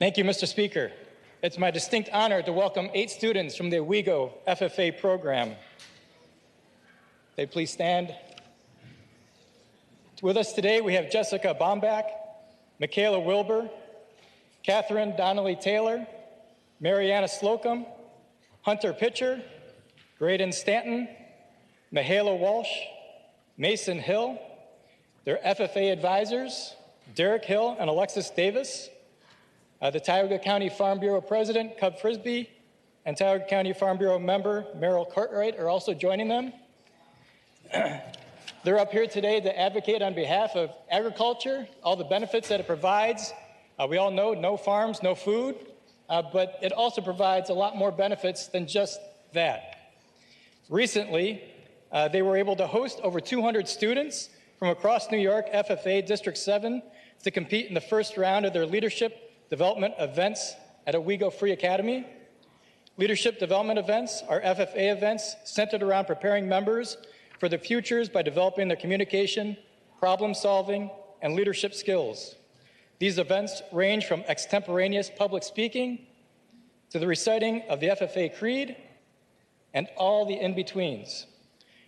Thank you, Mr. Speaker. It's my distinct honor to welcome 8 students from the Owego FFA Program. They please stand. With us today, we have Jessica Bombach, Michaela Wilbur, Catherine Donnelly Taylor, Mariana Slocum, Hunter Pitcher, Graydon Stanton, Mahala Walsh, Mason Hill, their FFA advisors, Derek Hill and Alexis Davis, the Tioga County Farm Bureau President, Cub Frisbee, and Tioga County Farm Bureau member, Merrill Cartwright, are also joining them. They're up here today to advocate on behalf of agriculture, all the benefits that it provides. We all know no farms, no food, but it also provides a lot more benefits than just that. Recently, they were able to host over 200 students from across New York FFA District 7 to compete in the first round of their leadership development events at Owego Free Academy. Leadership development events are FFA events centered around preparing members for their futures by developing their communication, problem solving, and leadership skills. These events range from extemporaneous public speaking to the reciting of the FFA Creed and all the in-betweens.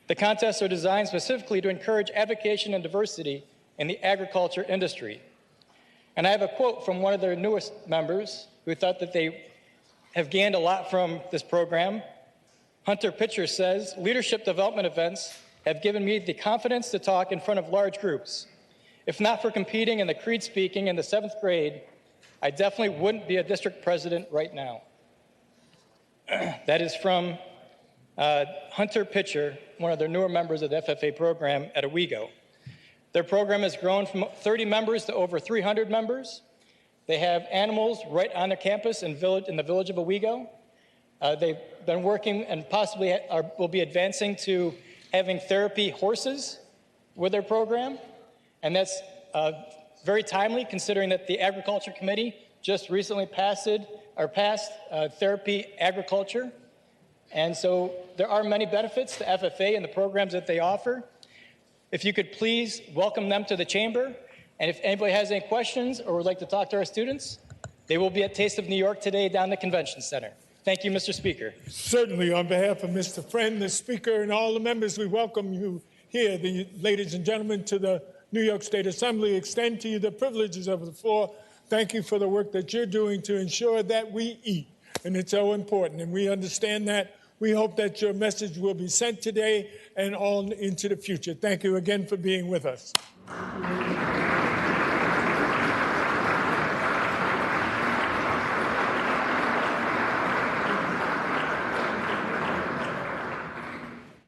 The contests are designed specifically to encourage advocacy and diversity in the agriculture industry. And I have a quote from one of their newest members who thought that they have gained a lot from this program. Hunter Pitcher says, "Leadership development events have given me the confidence to talk in front of large groups. If not for competing in the creed speaking in the 7th grade, I definitely wouldn't be a district president right now." That is from Hunter Pitcher, one of their newer members of the FFA program at Owego. Their program has grown from 30 members to over 300 members. They have animals right on their campus in the village of Owego. They've been working and possibly will be advancing to having therapy horses with their program. And that's very timely considering that the Agriculture Committee just recently passed therapy agriculture. And so there are many benefits to FFA and the programs that they offer. If you could please welcome them to the chamber. And if anybody has any questions or would like to talk to our students, they will be at Taste of New York today down the Convention Center. Thank you, Mr. Speaker. Certainly, on behalf of Mr. Friend, the Speaker, and all the members, we welcome you here, ladies and gentlemen, to the New York State Assembly. Extend to you the privileges of the floor. Thank you for the work that you're doing to ensure that we eat. And it's so important, and we understand that. We hope that your message will be sent today and on into the future. Thank you again for being with us.